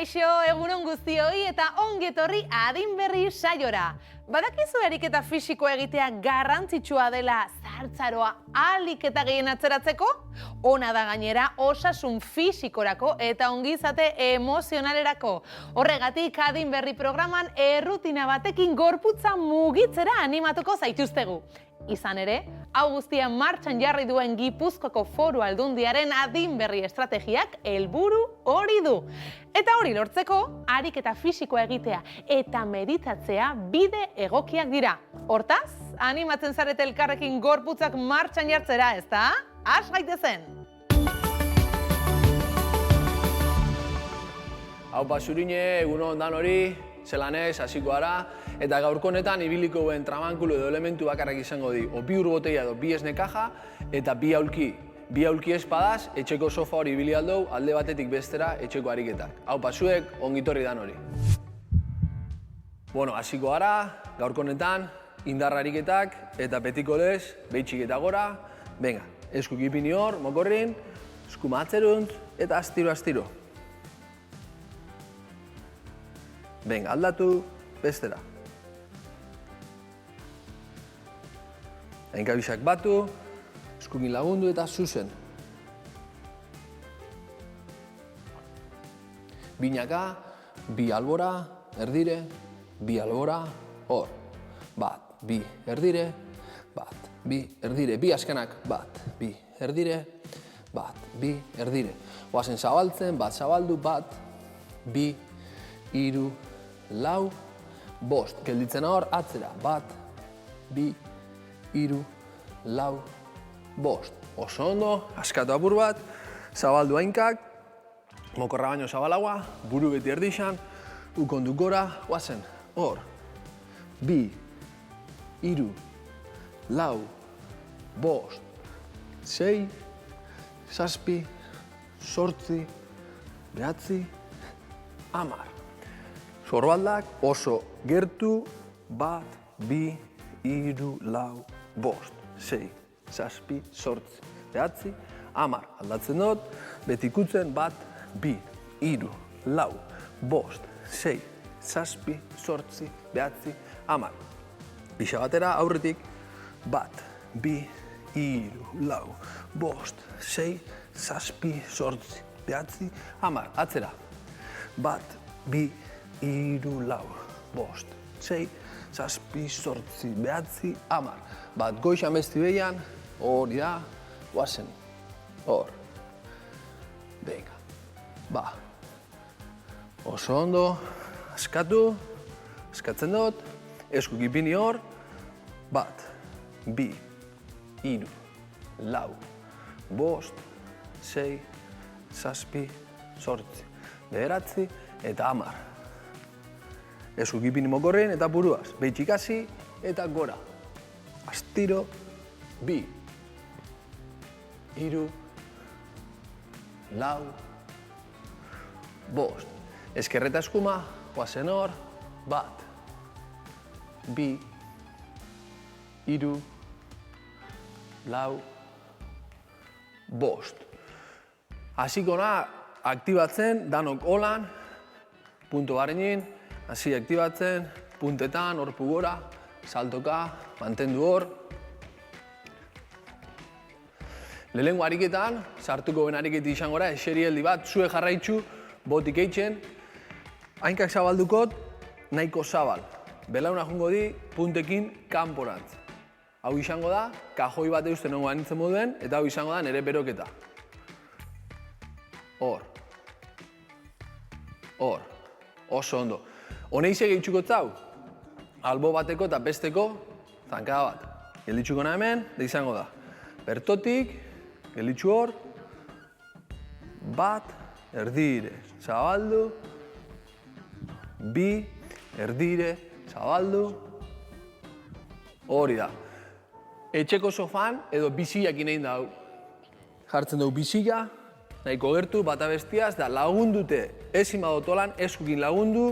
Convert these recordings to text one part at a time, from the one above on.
Kaixo, egunon guztioi eta ongi etorri adin berri saiora. Badakizu ariketa fisiko egitea garrantzitsua dela zahartzaroa ahalik eta gehien atzeratzeko? Ona da gainera osasun fisikorako eta ongizate emozionalerako. Horregatik adin berri programan errutina batekin gorputza mugitzera animatuko zaituztegu. Izan ere, hau guztia martxan jarri duen Gipuzkoako Foru Aldundiaren adin berri estrategiak helburu hori du. Eta hori lortzeko, ariketa fisikoa egitea eta meditatzea bide egokiak dira. Hortaz, animatzen zarete elkarrekin gorputzak martxan jartzera, ezta? Has gaitezen! Hau pasurine, egunon dan hori, zelanez, hasiko gara, eta gaurko honetan ibiliko duen tramankulu edo elementu bakarrak izango di. O bi urboteia edo bi esne kaja eta bi aulki. Bi aulki espadaz, etxeko sofa hori ibili aldou, alde batetik bestera etxeko ariketak. Hau pasuek, ongitorri dan hori. Bueno, hasiko gara, gaurko honetan, indarra ariketak eta betiko lez, behitxik eta gora. Venga, esku kipini hor, mokorrin, esku matzeruntz eta astiro. Venga, aldatu, bestera. Hainkabisak batu, eskukin lagundu eta zuzen. Binaka, bi albora, erdire, bi albora, hor. Bat, bi, erdire, bat, bi, erdire. Bi azkenak, bat, bi, erdire, bat, bi, erdire. Oazen zabaltzen, bat zabaldu, bat, bi, hiru, lau, bost. Gelditzen hor, atzera, bat, bi, hiru, lau, bost. Oso ondo, askatu apur bat, zabaldu hainkak, mokorra baino zabalagoa, buru beti erdixan, ukondu gora, guazen, hor, bi, hiru, lau, bost, sei, zazpi, zortzi, behatzi, hamar. Zorbaldak oso gertu, bat, bi, hiru, lau, bost, sei, zazpi, zortzi, behatzi, hamar. Aldatzen dut, beti ikutzen, bat, bi, hiru, lau, bost, sei, zazpi, zortzi, behatzi, hamar. Pixa batera aurretik, bat, bi, hiru, lau, bost, sei, zazpi, zortzi, behatzi, hamar. Atzera, bat, bi, hiru, lau, bost, sei, zazpi, zortzi, behatzi, hamar. Bat goixan besti behian, hori da, guazen, hor. Venga, ba. Oso ondo, askatu, askatzen dut, esku kipini hor, bat, bi, hiru, lau, bost, sei, zazpi, zortzi, bederatzi eta hamar. Esku kipini mokorren eta buruaz, behitxik hasi eta gora. Astiro, bi, hiru, lau, bost. Eskerreta eskuma, guazen hor, bat, bi, hiru, lau, bost. Hasiko na, aktibatzen, danok holan, punto barenin, hasi aktibatzen, puntetan, horpu gora, saltoka, mantendu hor. Lehenengo ariketan, sartuko ben ariketi izan gora, eserialdi bat, zue jarraitzu, botik eitzen, hainkak zabaldukot, nahiko zabal. Belauna jungo di, puntekin kanporantz. Hau izango da, kajoi bat eusten nongo anitzen moduen, eta hau izango da nire beroketa. Hor. Hor. Oso ondo. Honeize gehitxuko zau, albo bateko eta besteko zankada bat. Gelditxuko na hemen, da izango da. Bertotik, gelditxu hor, bat, erdire, zabaldu, bi, erdire, zabaldu, hori da. Etxeko sofan edo biziak inein dau. Jartzen dugu bizia, nahiko gertu, bata bestiaz, da lagundute ezin badotolan, eskukin lagundu,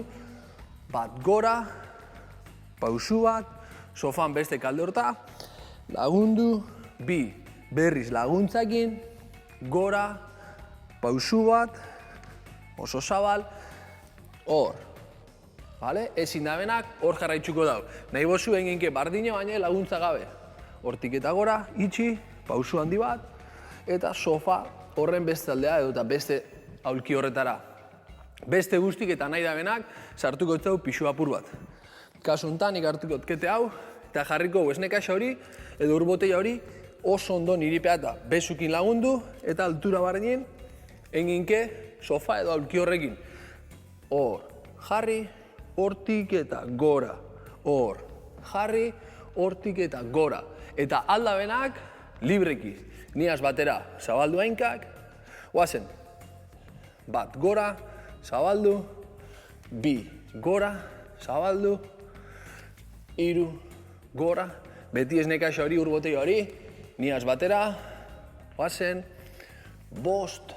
bat gora, pausu bat, sofan beste kalde horta, lagundu, bi, berriz laguntzakin, gora, pausu bat, oso zabal, hor. Vale? Ezin dabenak hor jarraitzuko dau. Nahi bozu enginke bardine baina laguntza gabe. Hortik eta gora, itxi, pausu handi bat, eta sofa horren beste aldea edo eta beste aulki horretara. Beste guztik eta nahi dabenak sartuko zeu pixu apur bat. Kasu honetan ikartuko kete hau, eta jarriko esnekaxa hori edo urboteia hori oso ondo niripea eta bezukin lagundu eta altura barrenin enginke sofa edo aulki horrekin. Hor, jarri, hortik eta gora. Hor, jarri, hortik eta gora. Eta aldabenak libreki. Niaz batera zabaldu hainkak, oazen. Bat gora, zabaldu, bi gora, zabaldu, hiru gora. Beti esnekaxa hori, urboteia hori, niaz batera, oazen, bost,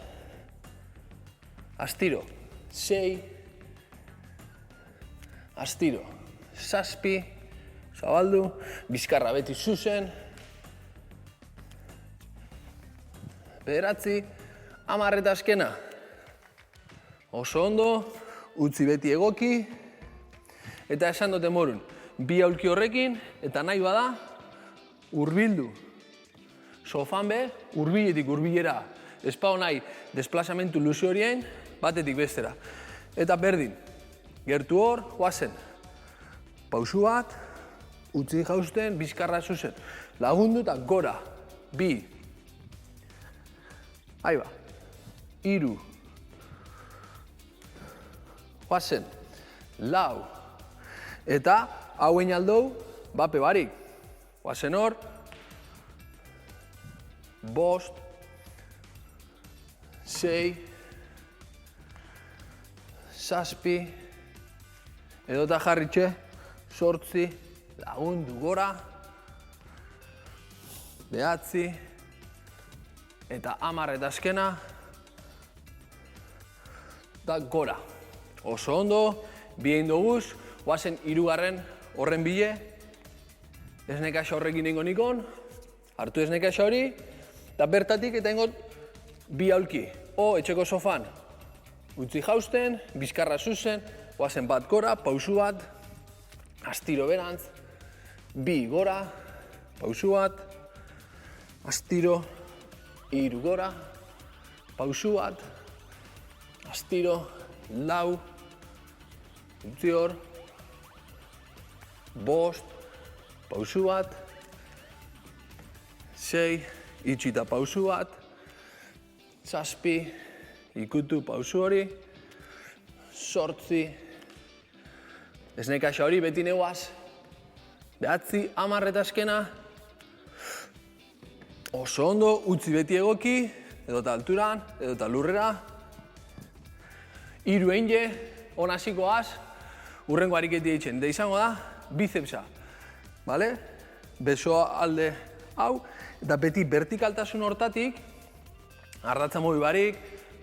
astiro, sei, astiro, zazpi, zabaldu, bizkarra beti zuzen, bederatzi, 10 eta azkena. Oso ondo, utzi beti egoki, eta esan dute morun, bi aulki horrekin, eta nahi bada, hurbildu. Sofan be, hurbiletik hurbilera. Espao nahi, desplazamentu luze horien, batetik bestera. Eta berdin, gertu hor, oazen. Pausu bat, utzi jausten, bizkarra zuzen. Lagundu eta gora, bi. Aiba, hiru. Oazen, lau. Eta, hauen aldou, bape barik. Oazen hor, bost, sei, zazpi, edota jarritxe, sortzi, lagundu gora, behatzi, eta 10 eta azkena, da gora. Oso ondo, bien doguz, oazen hirugarren horren bile, esnekaxa horrekin ingo nikon, hartu esnekaxa hori, eta bertatik eta ingot bi aulki. Etxeko sofan, utzi jausten, bizkarra zuzen, oazen bat gora, pausu bat, astiro berantz, bi gora, pausu bat, astiro, hiru gora, pausu bat, astiro, lau, utzi hor, bost, pausu bat, sei, itxita pausu bat, zazpi, ikutu pausu hori, sortzi, esnekaxa hori beti neguaz, behatzi, 10 eta azkena, oso ondo, utzi beti egoki, edota alturan, edota lurrera, hiru einge, on hasikoaz, urrengo ariketi eitzen, da izango da, bicepsa, bale? Besoa alde hau, eta beti vertikaltasun hortatik, ardatza mobi barik,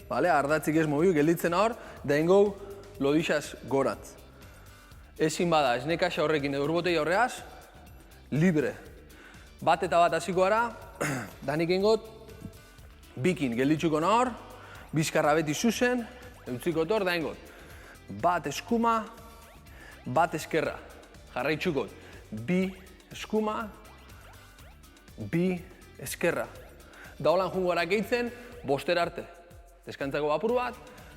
bale? Ardatzik ez mobi, gelditzen hor, da ingou lodixaz gorantz. Ezin bada, esnekaxa horrekin edo urbotei horreaz, libre. Bat eta bat hasiko gara, danik ingot, bikin gelditzuko hor, bizkarra beti zuzen, eutziko hor, da ingot. Bat eskuma, bat eskerra. Jarraitzukot, bi eskuma, bi eskerra. Da holan jungo gara gehitzen, bostera arte. Deskantzako bapur bat,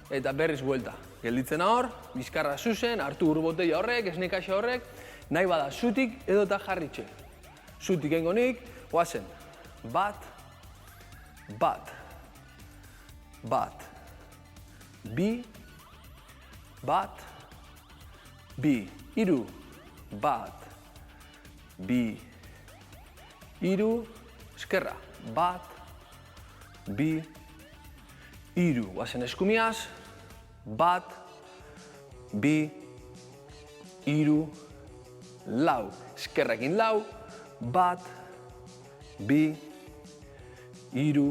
eta berriz buelta. Gelditzen hor, bizkarra zuzen, hartu urboteia horrek, esnekaxa horrek, nahi bada zutik edota jarritxe. Zutik engonik, oazen, bat, bat, bat, bi, bat, bi, hiru, bat, bi, hiru, eskerra, bat, bi, hiru. Oazen eskumiaz, bat, bi, hiru, lau. Eskerrekin lau, bat, bi, hiru,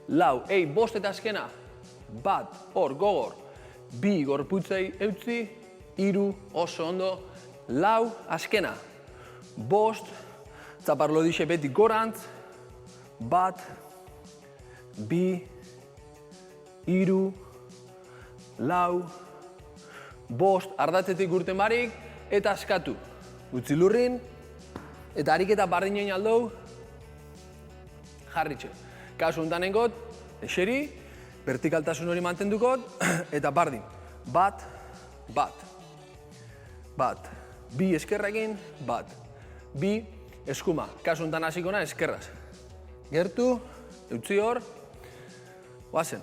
lau. Bost eta azkena, bat, hor, gogor, bi gorputzei eutzi, hiru, oso ondo, lau, azkena, bost, zaparlodixe beti gorantz, bat, bi, hiru, lau, 5 ardatzetik urten barik, eta askatu. Utzi lurrin, eta ariketa bardin egin aldou, jarritxe. Kasu honetan engot, eseri, vertikaltasun hori mantendukot, eta bardin. Bat, bi eskerrekin, bi eskuma. Kasu honetan hasiko naiz eskerraz. Gertu, utzi hor, guazen.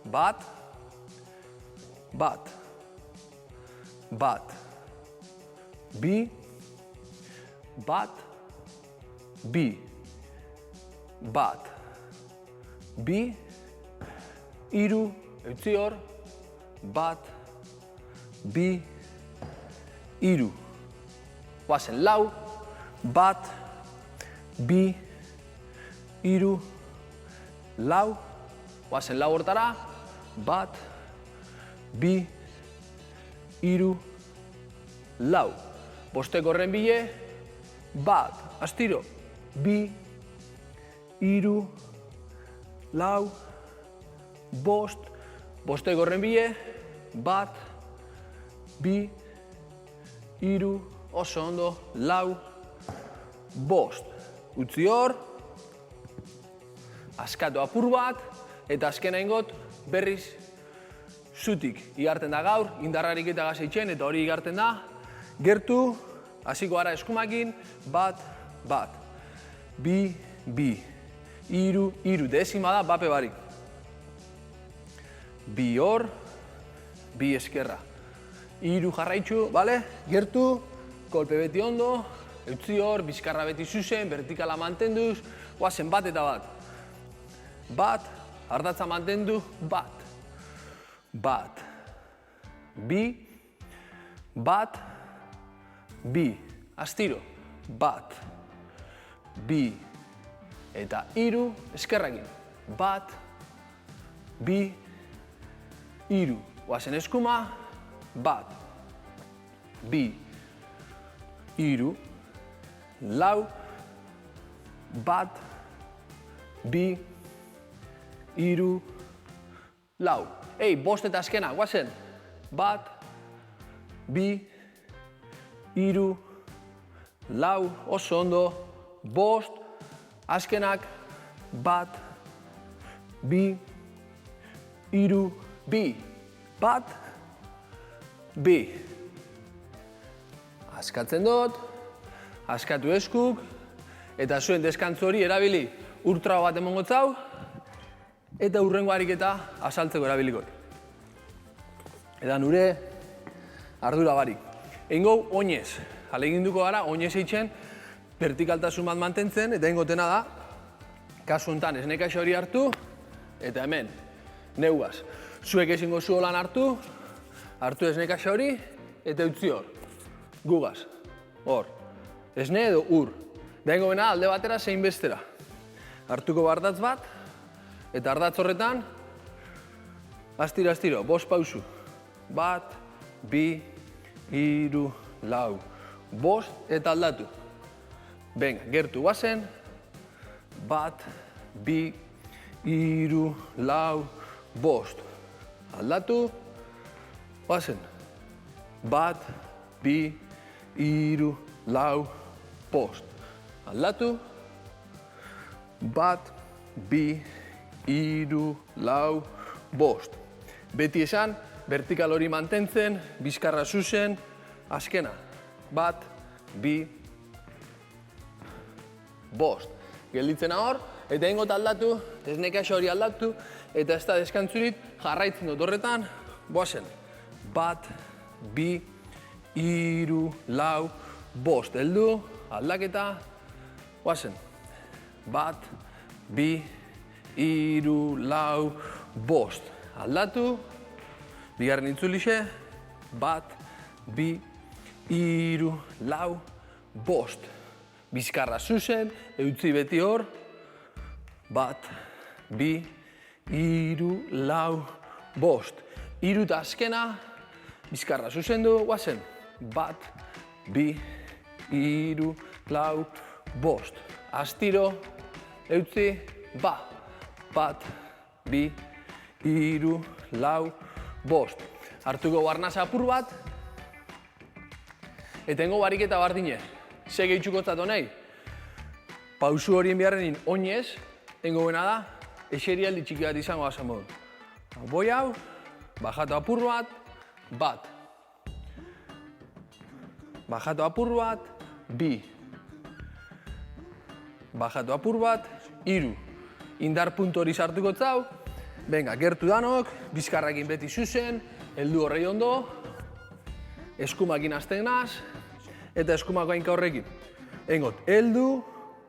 Bat, bi, hiru, utzi hor, bi, hiru. Guazen, lau, bi, hiru, lau. Guazen, lau hortara, bi, hiru, lau. Bosteko horren bile, astiro, bi, hiru, lau, bost. Bosteko horren bile, bi, hiru, oso ondo, lau, bost. Utzi hor, askatu apur bat, eta azkena ingot berriz zutik. Igarten da gaur, indarrarik eta gazeitzen, eta hori igarten da. Gertu, hasiko gara eskumakin, bi, hiru, dezima da, bape barik. Bi hor, bi eskerra. Hiru jarraitzu, bale? Gertu, kolpe beti ondo, utzi hor, bizkarra beti zuzen, vertikala mantenduz, guazen bat eta bat. Ardatza mantendu, bi, astiro, bi, eta hiru, eskerrakin, bi, hiru, guazen eskuma, bi, hiru, lau, bi, hiru, lau. Bost eta azkena, guazen. Bi, hiru, lau, oso ondo. Bost, azkenak, bi, hiru, bi. Bi. Askatzen dut, askatu eskuk, eta zuen deskantzu hori erabili ultra bat emongo zau, eta hurrengo ariketa azaltzeko erabiliko. Eta nure ardura barik. Engau oinez, aleginduko gara oinez eitzen vertikaltasun bat mantentzen, eta engotena da, kasu honetan esnekaxa hori hartu, eta hemen, neugaz. Zuek ezingo zu holan hartu esnekaxa hori, eta utzi hor. Gugaz, hor. Esne edo ur. Behengo bena alde batera zein bestera. Hartuko bardatz bat, eta ardatz horretan, astiro, bost pausu. Bi, hiru, lau. Bost eta aldatu. Venga, gertu guazen. Bi, hiru, lau, bost. Aldatu. Guazen. Bi, hiru, lau, bost. Aldatu. Bi, hiru, lau, bost. Beti esan, vertikal hori mantentzen, bizkarra zuzen, azkena. Bi, bost. Gelditzen hor, eta ingot aldatu, esnekaxa hori aldatu, eta ez da deskantzurit jarraitzen dut horretan, boazen. Bi, hiru, lau, bost. Heldu, aldaketa, boazen. Bi, hiru, lau, bost. Aldatu, bigarren itzulixe, bi, hiru, lau, bost. Bizkarra zuzen, eutzi beti hor, bi, hiru, lau, bost. Hiru eta azkena, bizkarra zuzendu, guazen. Bi, hiru, lau, bost. Astiro, eutzi, bi, hiru, lau, bost. Hartuko arnasa apur bat, eta hengo bariketa bardine. Ze gehitxukotzat honei, pausu horien beharrenin oinez, hengo bena da, eserialdi txiki bat izango azan modu. Boi hau, bajatu apur bat, bajatu apur bat, bi, bajatu apur bat, hiru. Indar puntu hori sartuko zau, venga, gertu danok, bizkarrakin beti zuzen, heldu horrei ondo, eskumakin hasten naz, eta eskumako hainka horrekin. Engot, heldu,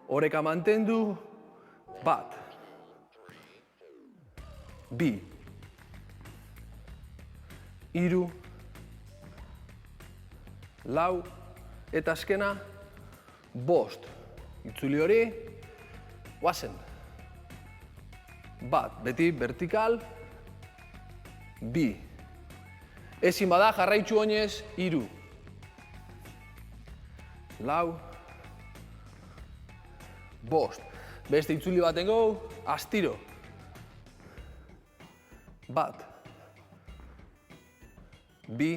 oreka mantendu, bat, bi, hiru, lau, eta azkena, bost. Itzuli hori, guazen. Bat, beti vertikal, bi. Ezin bada jarraitzu oinez, hiru. Lau, bost. Beste itzuli batengo, astiro. Bat, bi,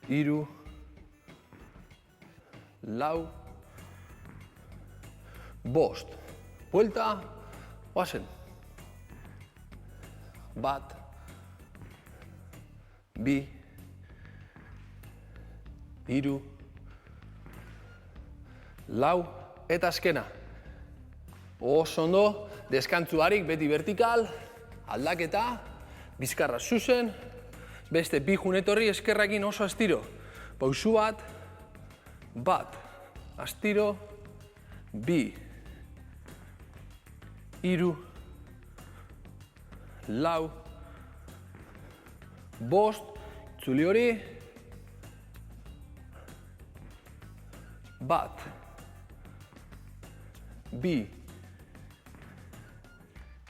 hiru, lau, bost. Buelta, guazen. Bat, bi, hiru, lau, eta azkena. Oso ondo, deskantzu barik, beti vertikal, aldaketa, bizkarra zuzen, beste bi junetorri eskerrakin oso astiro. Pausu bat, astiro, bi, hiru, lau, bost, itzuli hori, bat, bi,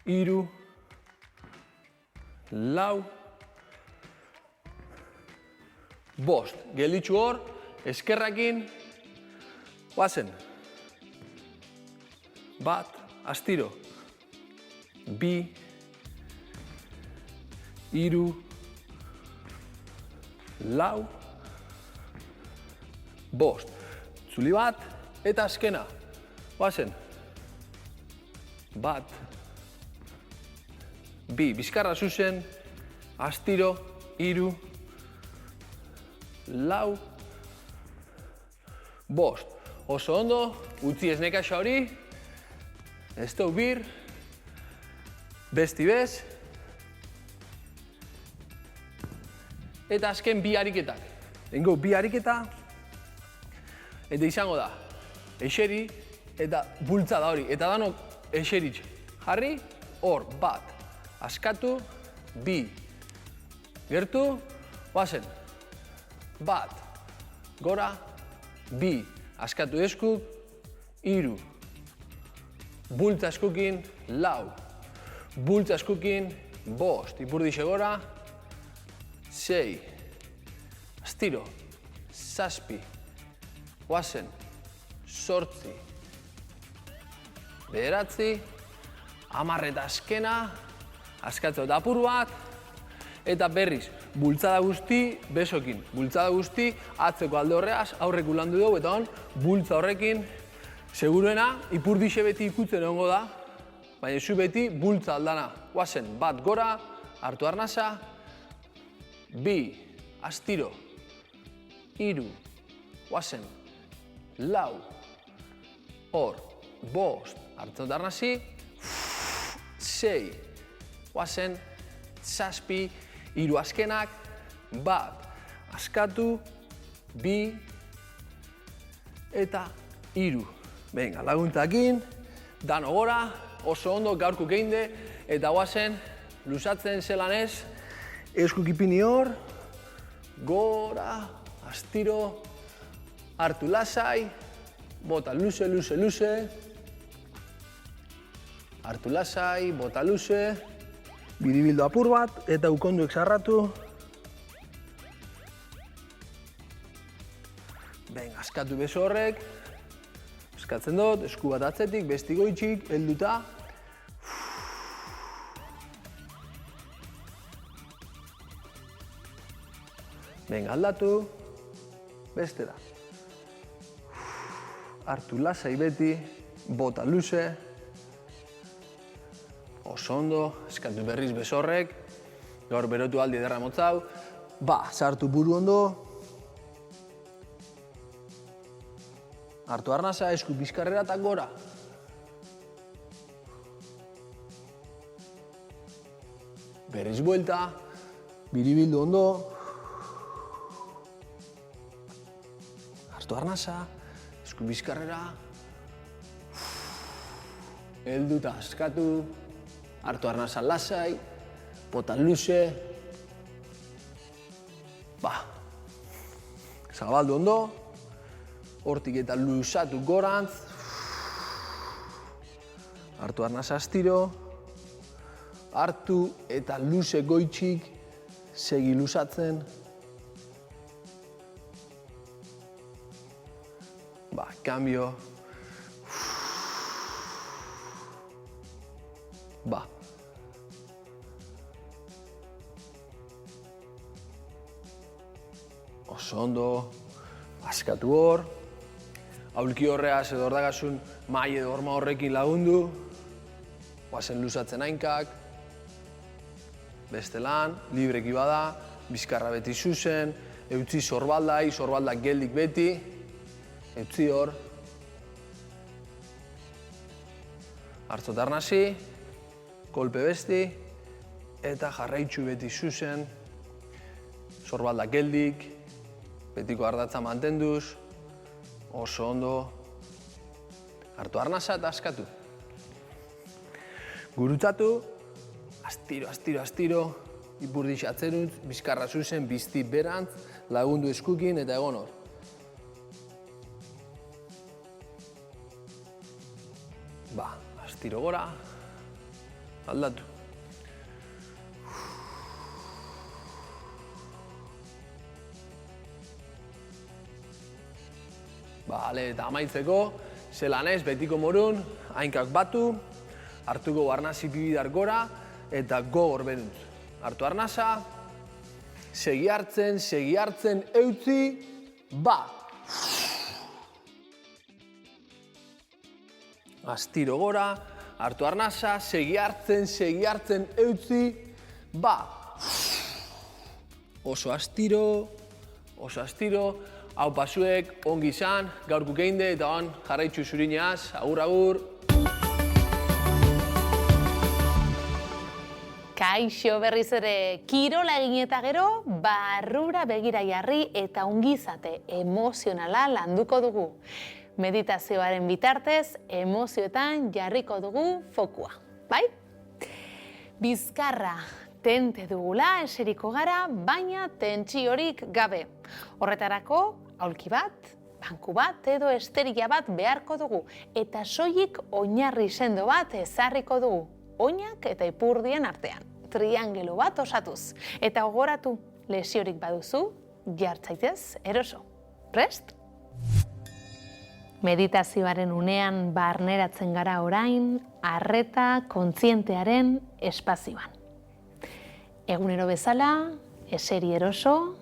hiru, lau, bost. Gelditzu hor, eskerrakin, guazen. Bat, astiro. Bi, hiru, lau, bost. Itzuli bat, eta azkena. Guazen. Bat, bi, bizkarra zuzen, astiro, hiru, lau, bost. Oso ondo, utzi ez nekaxa hori, ez dau bir, besti bez, eta azken bi ariketak. Hengo bi ariketa, eta izango da, eseri eta bultzada hori, eta danok eseritxe. Jarri, hor, bat, askatu, bi, gertu, guazen. Bat, gora, bi, askatu eskuk, hiru, bultza eskukin, lau, bultza eskukin, bost, ipurdixe gora, sei, astiro, zazpi, guazen, sortzi, bederatzi, hamarreta azkena, askatu eta apur bat, eta berriz, bultzada guzti, besokin. Bultzada guzti, atzeko alde horreaz, aurreku landu dugu, eta hon, bultza horrekin, seguruena, ipurdixe beti ikutzen egongo da, baina zu beti bultza aldana. Guazen, bat gora, hartu arnasa, bi, astiro, hiru, guazen, lau, hor, bost, hartu arnasi, sei, guazen, zazpi, hiru azkenak, bat, askatu, bi, eta hiru. Venga, laguntakin, dano gora, oso ondo, gaurko geinde, eta guazen, luzatzen zelan ez, eskuk ipini hor, gora, astiro, hartu lasai, bota luze, luze, luze, hartu lasai, bota luze, biribildo apur bat, eta ukonduek zarratu. Venga, askatu beso horrek. Askatzen dut, esku bat atzetik, besti goitxik, helduta. Lehen aldatu, bestera. Hartu lasai beti, bota luze. Oso ondo, eskatu berriz besorrek. Gaur berotu aldi ederra motzau. Sartu buru ondo. Hartu arnasa, esku bizkarrera eta gora. Berriz buelta, biribildu ondo. Hartu arnasa, esku bizkarrera. Heldu eta askatu. Hartu arnasa lasai, bota luze. Zabaldu ondo. Hortik eta luzatu gorantz. Hartu arnasa astiro. Hartu eta luze goitxik. Segi luzatzen. Kambio. Oso ondo. Askatu hor. Aulki horreaz edo ordagasun mai edo horma horrekin lagundu. Oazen luzatzen hainkak. Beste lan, libreki bada, bizkarra beti zuzen, eutzi zorbaldai, zorbaldak geldik beti. Eutzi hor. Hartzot arnasi, kolpe besti, eta jarraitzu beti zuzen. Zorbaldak geldik, betiko ardatza mantenduz. Oso ondo. Hartu arnasa eta askatu. Gurutzatu. Astiro, astiro, astiro. Ipurdi atzerutz, bizkarra zuzen, bizti berantz, lagundu eskukin eta egon hor. Astiro gora. Aldatu. Eta amaitzeko, zelan ez, betiko morun, hainkak batu, hartuko arnasi bibidar gora, eta gogor beruntz. Hartu arnasa, segi hartzen, eutzi, Astiro gora, hartu arnasa, segi hartzen, eutzi, Oso astiro. Hau pasuek, ongi izan, gaurko geinde eta on jarraitzu zurineaz, agur, agur. Kaixo berriz ere, kirola egin eta gero, barrura begira jarri eta ongizate emozionala landuko dugu. Meditazioaren bitartez, emozioetan jarriko dugu fokua, bai? Bizkarra tente dugula eseriko gara, baina tentsiorik gabe. Horretarako, aulki bat, banku bat edo esterila bat beharko dugu eta soilik oinarri sendo bat ezarriko dugu, oinak eta ipurdien artean, triangelo bat osatuz. Eta gogoratu, lesiorik baduzu, jartzaitez eroso. Prest? Meditazioaren unean barneratzen gara orain, arreta kontzientearen espazioan. Egunero bezala, eseri eroso,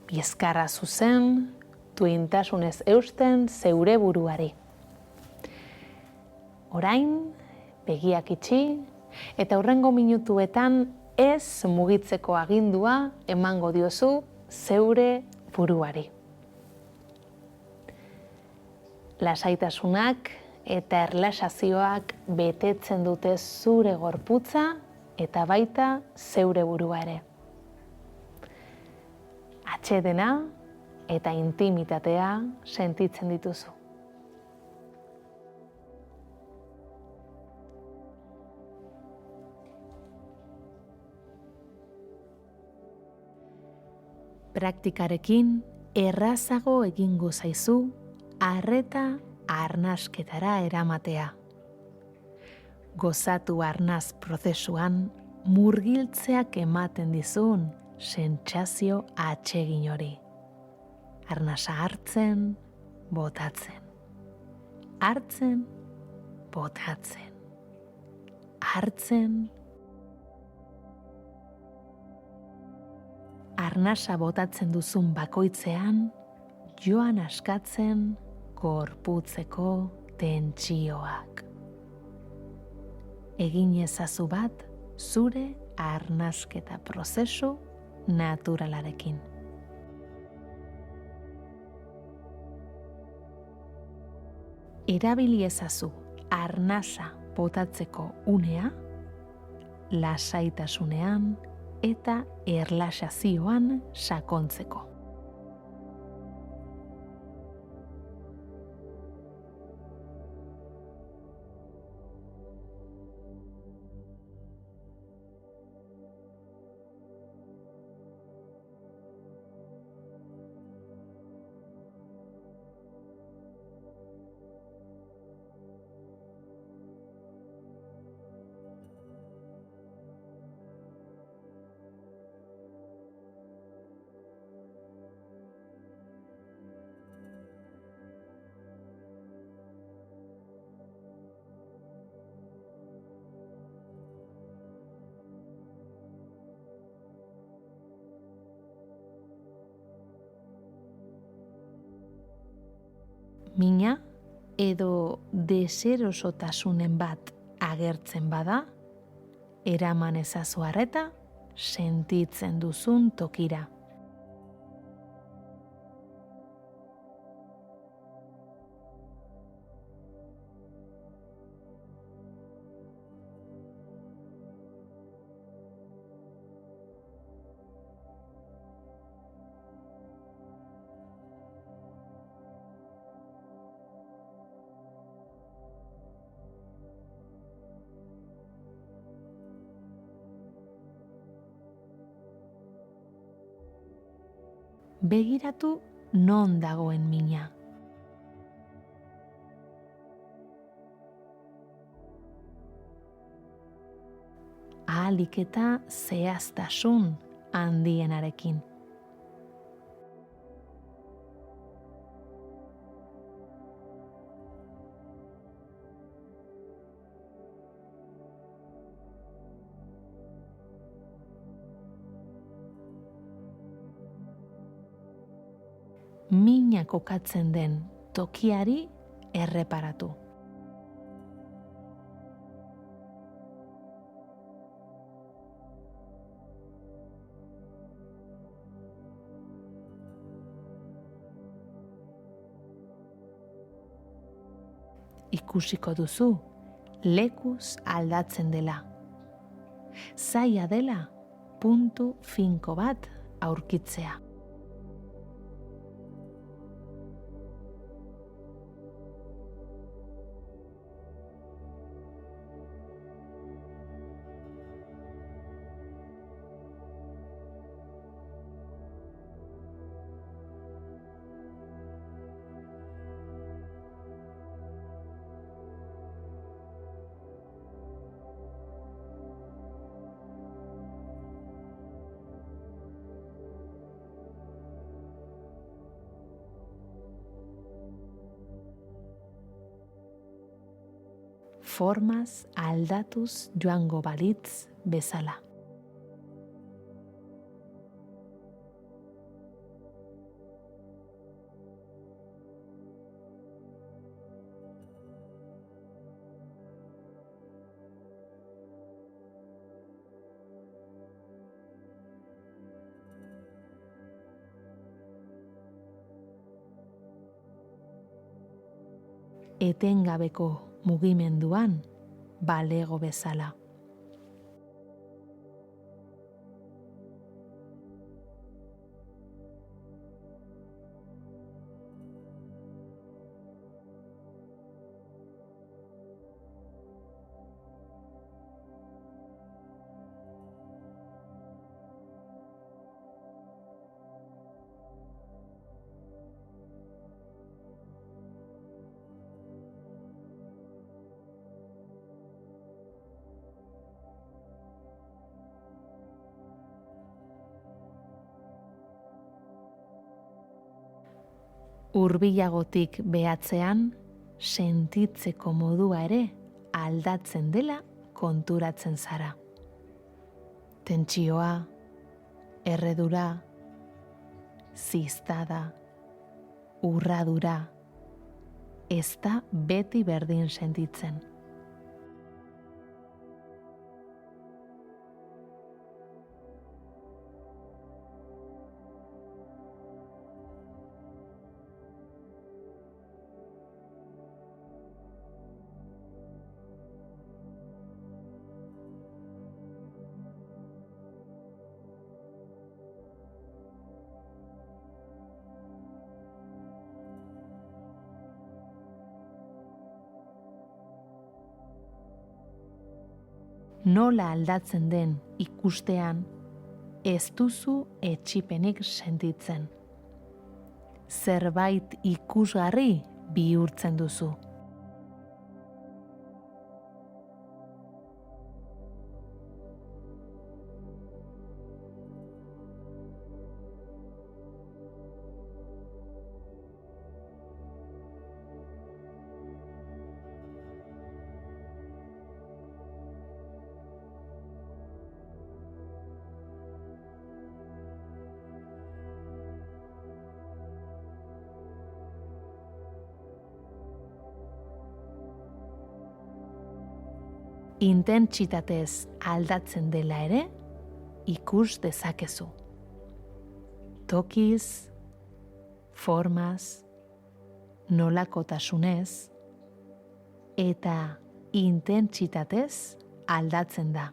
bizkarra zuzen, duintasunez eusten zeure buruari. Orain, begiak itxi, eta hurrengo minutuetan ez mugitzeko agindua emango diozu zeure buruari. Lasaitasunak eta erlaxazioak betetzen dute zure gorputza eta baita zeure burua ere. Atsedena eta intimitatea sentitzen dituzu. Praktikarekin errazago egingo zaizu arreta arnasketara eramatea. Gozatu arnaz prozesuan murgiltzeak ematen dizun sentsazio atsegin hori. Arnasa hartzen, botatzen. Hartzen, botatzen. Hartzen, arnasa botatzen duzun bakoitzean, joan askatzen gorputzeko tentsioak. Egin ezazu bat zure arnasketa prozesu naturalarekin. Erabili ezazu arnasa botatzeko unea, lasaitasunean eta erlaxazioan sakontzeko. Mina edo deserosotasunen bat agertzen bada, eraman ezazu arreta sentitzen duzun tokira. Begiratu non dagoen mina. Ahalik eta zehaztasun handienarekin. Mina kokatzen den tokiari erreparatu. Ikusiko duzu, lekuz aldatzen dela. Zaila dela, puntu finko bat aurkitzea. Formaz aldatuz joango balitz bezala. Etengabeko mugimenduan balego bezala. Hurbilagotik behatzean, sentitzeko modua ere aldatzen dela konturatzen zara. Tentsioa, erredura ziztada, urradura, ez da beti berdin sentitzen. Nola aldatzen den ikustean, ez duzu etsipenik sentitzen. Zerbait ikusgarri bihurtzen duzu. Intentsitatez aldatzen dela ere, ikus dezakezu. Tokiz, formaz, nolakotasunez, eta intentsitatez aldatzen da.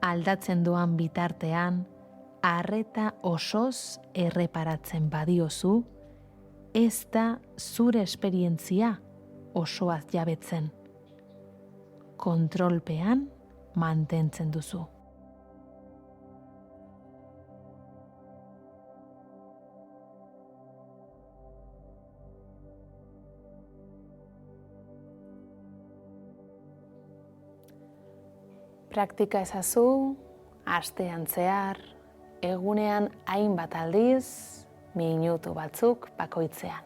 Aldatzen doan bitartean, arreta osoz erreparatzen badiozu, ez da zure esperientzia osoaz jabetzen. Kontrolpean mantentzen duzu. Praktika ezazu, astean zehar, egunean hainbat aldiz, minutu batzuk bakoitzean.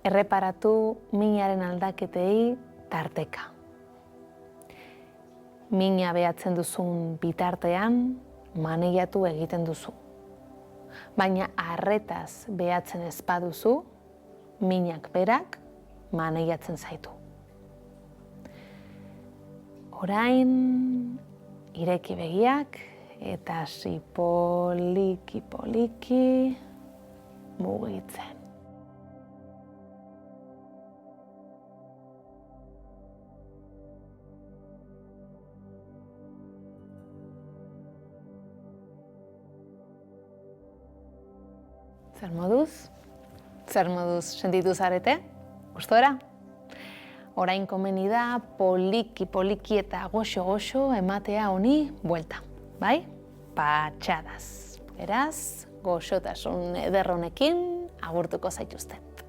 Erreparatu minaren aldaketei tarteka. Mina behatzen duzun bitartean, maneiatu egiten duzu. Baina arretaz behatzen ez baduzu, minak berak maneiatzen zaitu. Orain, ireki begiak eta hasi poliki mugitzen. Zer moduz? Zer moduz sentitu zarete? Gustora? Orain komeni da poliki eta goxo ematea honi buelta, bai? Patxadaz. Beraz, goxotasun eder honekin agurtuko zaituztet.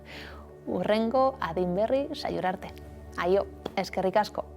Hurrengo adin berri saiora arte. Aio, eskerrik asko.